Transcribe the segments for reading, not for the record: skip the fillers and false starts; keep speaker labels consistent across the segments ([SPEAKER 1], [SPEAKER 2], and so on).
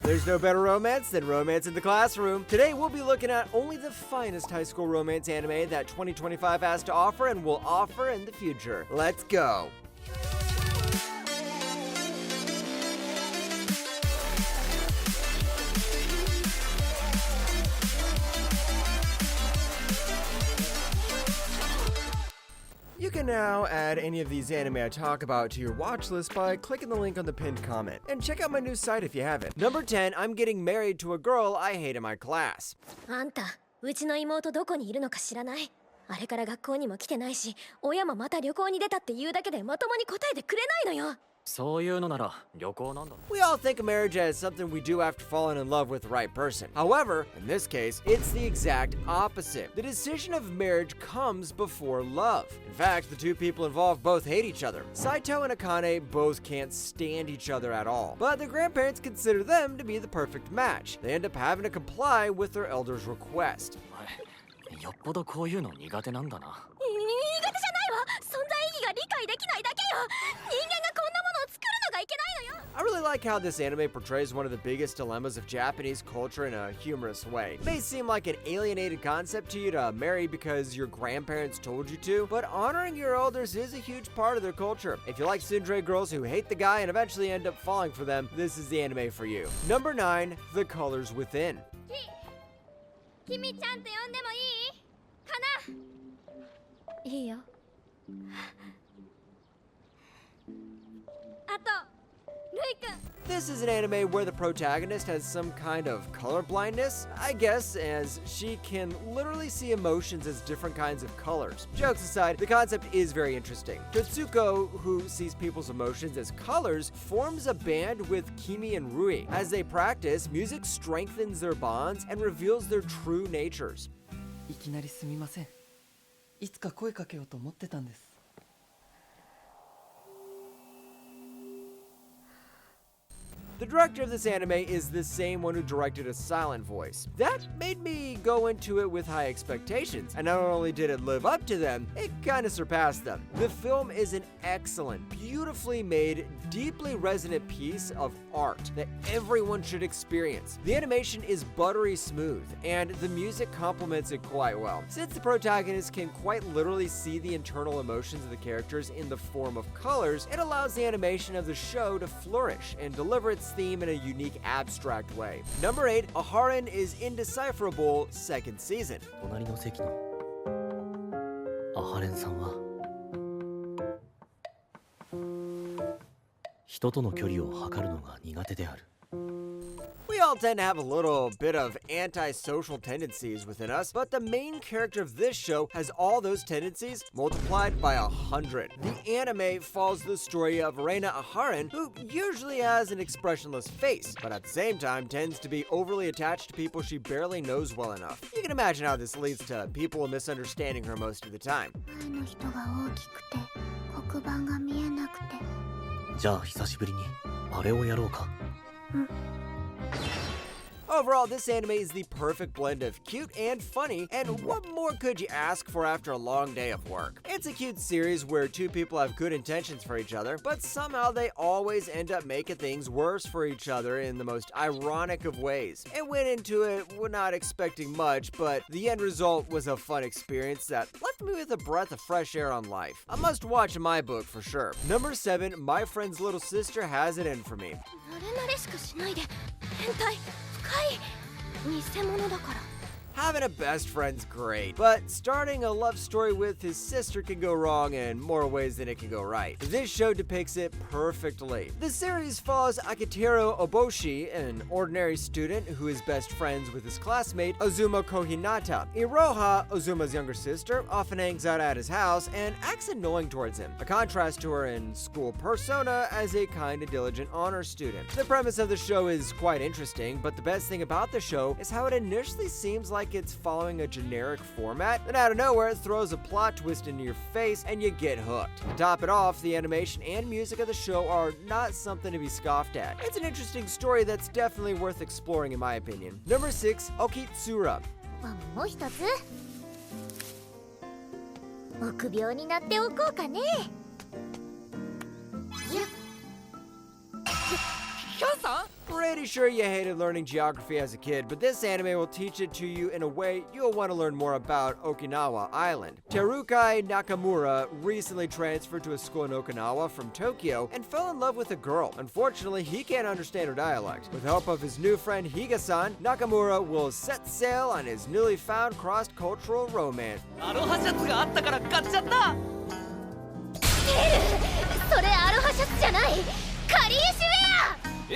[SPEAKER 1] There's no better romance than romance in the classroom. Today we'll be looking at only the finest high school romance anime that 2025 has to offer and will offer in the future. Let's go! You can now add any of these anime I talk about to your watch list by clicking the link on the pinned comment. And check out my new site if you haven't. Number 10, I'm getting married to a girl I hate in my class.
[SPEAKER 2] あんた、うちの妹どこにいるのか知らない？あれから学校にも来てないし、親もまた旅行に出たって言うだけでまともに答えてくれないのよ。
[SPEAKER 3] そういうのなら旅行なんだ。
[SPEAKER 1] We all think of marriage as something we do after falling in love with the right person. However, in this case, it's the exact opposite. The decision of marriage comes before love. In fact, the two people involved both hate each other. Saito and Akane both can't stand each other at all, but their grandparents consider them to be the perfect match. They end up having to comply with their elders' request.
[SPEAKER 3] よっぽどこういうの苦手なんだな。
[SPEAKER 2] 苦手じゃないわ。存在意義が理解できないだけよ。人間がこんなものを作るのがいけないのよ。
[SPEAKER 1] I really like how this anime portrays one of the biggest dilemmas of Japanese culture in a humorous way. It may seem like an alienated concept to you to marry because your grandparents told you to, but honoring your elders is a huge part of their culture. If you like tsundere girls who hate the guy and eventually end up falling for them, this is the anime for you. Number 9, The Colors Within.
[SPEAKER 2] 君ちゃんって呼んでもいい？かな？いいよ。あと、ルイくん。
[SPEAKER 1] This is an anime where the protagonist has some kind of color blindness, I guess, as she can literally see emotions as different kinds of colors. Jokes aside, the concept is very interesting. Totsuko, who sees people's emotions as colors, forms a band with Kimi and Rui. As they practice, music strengthens their bonds and reveals their true natures.
[SPEAKER 4] いきなりすみません。いつか声かけようと思ってたんです。
[SPEAKER 1] The director of this anime is the same one who directed A Silent Voice. That made me go into it with high expectations, and not only did it live up to them, it kind of surpassed them. The film is an excellent, beautifully made, deeply resonant piece of art that everyone should experience. The animation is buttery smooth, and the music complements it quite well. Since the protagonist can quite literally see the internal emotions of the characters in the form of colors, it allows the animation of the show to flourish and deliver its theme in a unique, abstract way. Number 8, Aharon is Indecipherable second season.
[SPEAKER 3] 隣の席のアハレンさんは人との距離を測るのが苦手である。
[SPEAKER 1] We all tend to have a little bit of antisocial tendencies within us, but the main character of this show has all those tendencies multiplied by 100. The anime follows the story of Reina Aharon, who usually has an expressionless face, but at the same time tends to be overly attached to people she barely knows well enough. You can imagine how this leads to people misunderstanding her most of the time.
[SPEAKER 2] 前の人が大きくて黒板が見えなくて。
[SPEAKER 3] じゃあ久しぶりにあれをやろうか。
[SPEAKER 1] Overall, this anime is the perfect blend of cute and funny, and what more could you ask for after a long day of work? It's a cute series where two people have good intentions for each other, but somehow they always end up making things worse for each other in the most ironic of ways. I went into it not expecting much, but the end result was a fun experience that left me with a breath of fresh air on life. A must watch in my book for sure. Number 7, My Friend's Little Sister Has It In For Me.
[SPEAKER 2] 慣れ慣れしくしないで。変態。深い。偽物だから。
[SPEAKER 1] Having a best friend's great, but starting a love story with his sister can go wrong in more ways than it can go right. This show depicts it perfectly. The series follows Akitaro Oboshi, an ordinary student who is best friends with his classmate Ozuma Kohinata. Iroha, Ozuma's younger sister, often hangs out at his house and acts annoying towards him, a contrast to her in school persona as a kind and diligent honor student. The premise of the show is quite interesting, but the best thing about the show is how it initially seems like it's following a generic format, then out of nowhere it throws a plot twist into your face and you get hooked. To top it off, the animation and music of the show are not something to be scoffed at. It's an interesting story that's definitely worth exploring in my opinion. Number 6, Okitsura.
[SPEAKER 2] もう一つ。臆病になっておこうかね。
[SPEAKER 4] キャンさん
[SPEAKER 1] Pretty sure you hated learning geography as a kid, but this anime will teach it to you in a way you'll want to learn more about Okinawa Island. Terukai Nakamura recently transferred to a school in Okinawa from Tokyo and fell in love with a girl. Unfortunately, he can't understand her dialect. With the help of his new friend Higa-san, Nakamura will set sail on his newly found cross-cultural romance.
[SPEAKER 3] アロハシャツがあったから買っちゃった。
[SPEAKER 2] それアロハシャツじゃないカリエシュウェア。
[SPEAKER 3] え、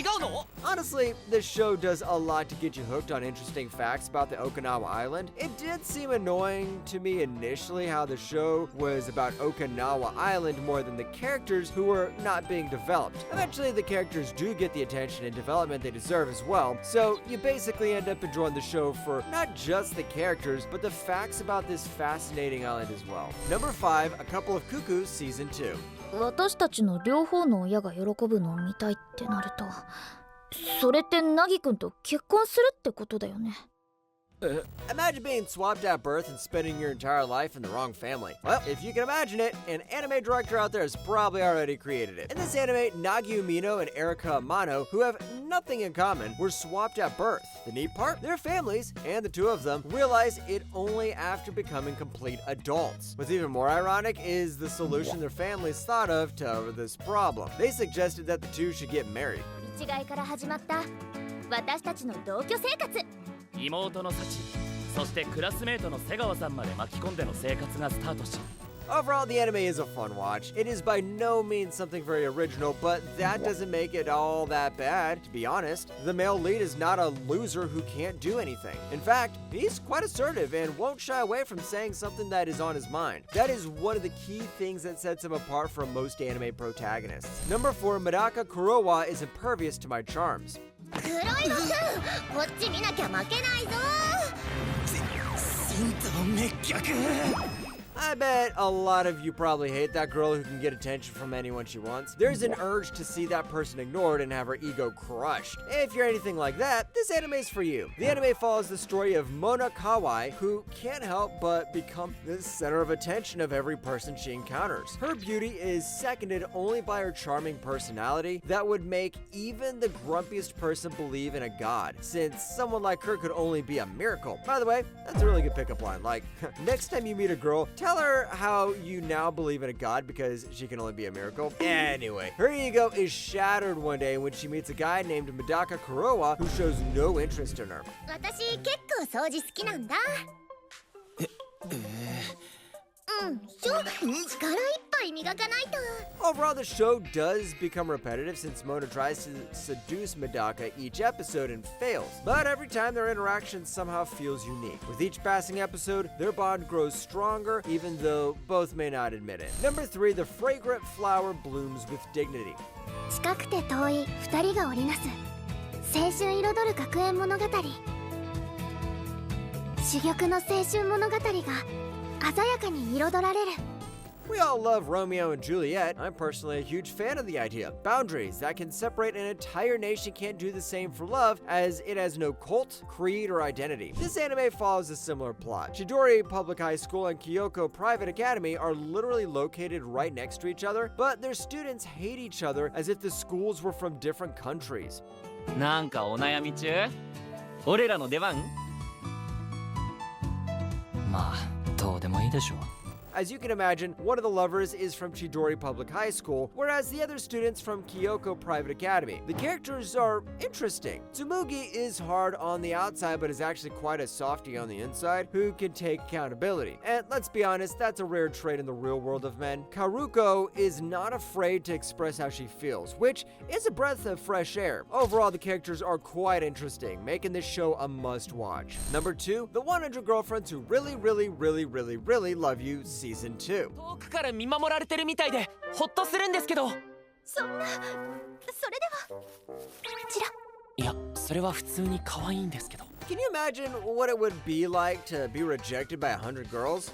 [SPEAKER 3] 違うの？
[SPEAKER 1] Honestly, this show does a lot to get you hooked on interesting facts about the Okinawa Island. It did seem annoying to me initially how the show was about Okinawa Island more than the characters who were not being developed. Eventually, the characters do get the attention and development they deserve as well, so you basically end up enjoying the show for not just the characters, but the facts about this fascinating island as well. Number 5, A Couple of Cuckoos Season 2.
[SPEAKER 5] 私たちの両方の親が喜ぶのを見たいってなるとそれってナギ君と結婚するってことだよね。
[SPEAKER 1] Imagine being swapped at birth and spending your entire life in the wrong family. Well, if you can imagine it, an anime director out there has probably already created it. In this anime, Nagi Umino and Erika Amano, who have nothing in common, were swapped at birth. The neat part? Their families, and the two of them, realize it only after becoming complete adults. What's even more ironic is the solution their families thought of to this problem. They suggested that the two should get married.
[SPEAKER 2] 一概から始まった私たちの同居生活。
[SPEAKER 3] 妹の幸、そしてクラスメートの瀬川さんまで巻き込んでの生活がスタートし。
[SPEAKER 1] Overall, the anime is a fun watch. It is by no means something very original, but that doesn't make it all that bad, to be honest. The male lead is not a loser who can't do anything. In fact, he's quite assertive and won't shy away from saying something that is on his mind. That is one of the key things that sets him apart from most anime protagonists. Number 4, Madaka Kurowa is impervious to my charms.
[SPEAKER 2] 黒いのくんこっち見なきゃ負けないぞ。
[SPEAKER 3] 心臓滅却。
[SPEAKER 1] I bet a lot of you probably hate that girl who can get attention from anyone she wants. There's an urge to see that person ignored and have her ego crushed. If you're anything like that, this anime is for you. The anime follows the story of Mona Kawai, who can't help but become the center of attention of every person she encounters. Her beauty is seconded only by her charming personality that would make even the grumpiest person believe in a god, since someone like her could only be a miracle. By the way, that's a really good pickup line. Like, next time you meet a girl, tell her how you now believe in a god because she can only be a miracle. Anyway, her ego is shattered one day when she meets a guy named Madaka Kurowa who shows no interest in her.
[SPEAKER 2] 私結構掃除好きなんだ。力いっぱい磨かないと。
[SPEAKER 1] Overall, the show does become repetitive since Mona tries to seduce Madaka each episode and fails. But every time their interaction somehow feels unique. With each passing episode, their bond grows stronger even though both may not admit it. Number 3, the fragrant flower blooms with dignity.
[SPEAKER 2] 近くて遠い二人が織りなす青春彩る学園物語。珠玉の青春物語が鮮やかに彩られる。
[SPEAKER 1] We all love Romeo and Juliet. I'm personally a huge fan of the idea. Boundaries that can separate an entire nation can't do the same for love, as it has no cult, creed, or identity. This anime follows a similar plot. Chidori Public High School and Kyoko Private Academy are literally located right next to each other, but their students hate each other as if the schools were from different countries.
[SPEAKER 3] なんかお悩み中？俺らの出番？まあ、どうでもいいでしょう。
[SPEAKER 1] As you can imagine, one of the lovers is from Chidori Public High School, whereas the other student's from Kyoko Private Academy. The characters are interesting. Tsumugi is hard on the outside, but is actually quite a softie on the inside, who can take accountability. And let's be honest, that's a rare trait in the real world of men. Karuko is not afraid to express how she feels, which is a breath of fresh air. Overall, the characters are quite interesting, making this show a must-watch. Number 2, the 100 girlfriends who really love you, Season 2.
[SPEAKER 3] 遠くから見守られてるみたいでホッとするんですけど。
[SPEAKER 2] そんなそれではこちら。
[SPEAKER 3] いや、それは普通に可愛いんですけど。
[SPEAKER 1] Can you imagine what it would be like to be rejected by 100 girls?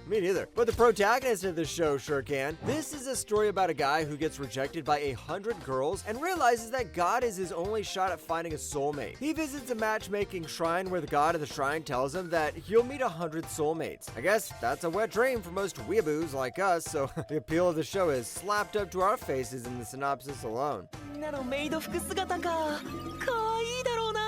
[SPEAKER 1] Me neither. But the protagonist of this show sure can. This is a story about a guy who gets rejected by 100 girls and realizes that God is his only shot at finding a soulmate. He visits a matchmaking shrine where the god of the shrine tells him that he'll meet 100 soulmates. I guess that's a wet dream for most weeaboos like us, so the appeal of the show is slapped up to our faces in the synopsis alone.
[SPEAKER 4] なのメイド服姿か。かわいいだろうな。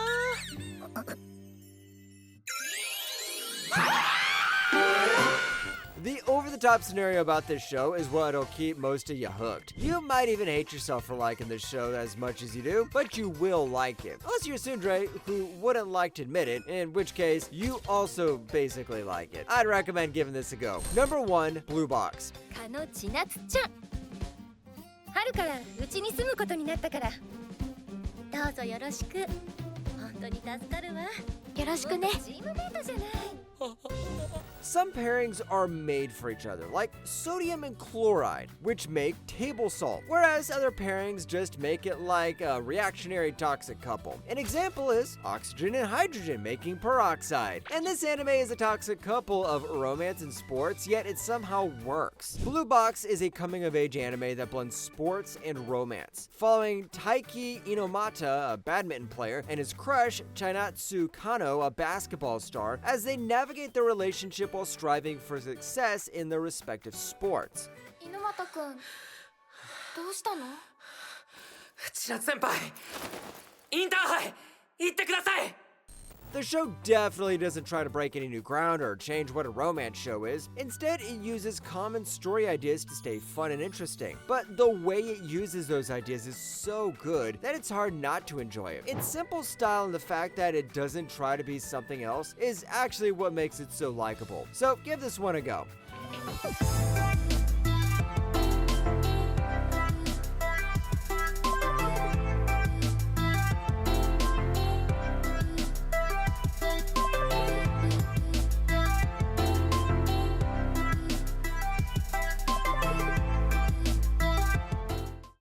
[SPEAKER 1] The over-the-top scenario about this show is what'll keep most of you hooked. You might even hate yourself for liking this show as much as you do, but you will like it. Unless you're Sundre, who wouldn't like to admit it, in which case, you also basically like it. I'd recommend giving this a go. Number 1, Blue Box.
[SPEAKER 2] かのちなつちゃん春からうちに住むことになったからどうぞよろしく本当に助かるわよろしくねチームメイトじゃない
[SPEAKER 1] Some pairings are made for each other, like sodium and chloride, which make table salt, whereas other pairings just make it like a reactionary toxic couple. An example is oxygen and hydrogen making peroxide. And this anime is a toxic couple of romance and sports, yet it somehow works. Blue Box is a coming-of-age anime that blends sports and romance, following Taiki Inomata, a badminton player, and his crush, Chainatsu Kano, a basketball star, as they navigate their relationship while striving for success in their respective sports.
[SPEAKER 2] 猪俣くんどうしたの
[SPEAKER 4] 千夏先輩、インターハイ行ってください。
[SPEAKER 1] The show definitely doesn't try to break any new ground or change what a romance show is. Instead, it uses common story ideas to stay fun and interesting. But the way it uses those ideas is so good that it's hard not to enjoy it. Its simple style and the fact that it doesn't try to be something else is actually what makes it so likable. So give this one a go.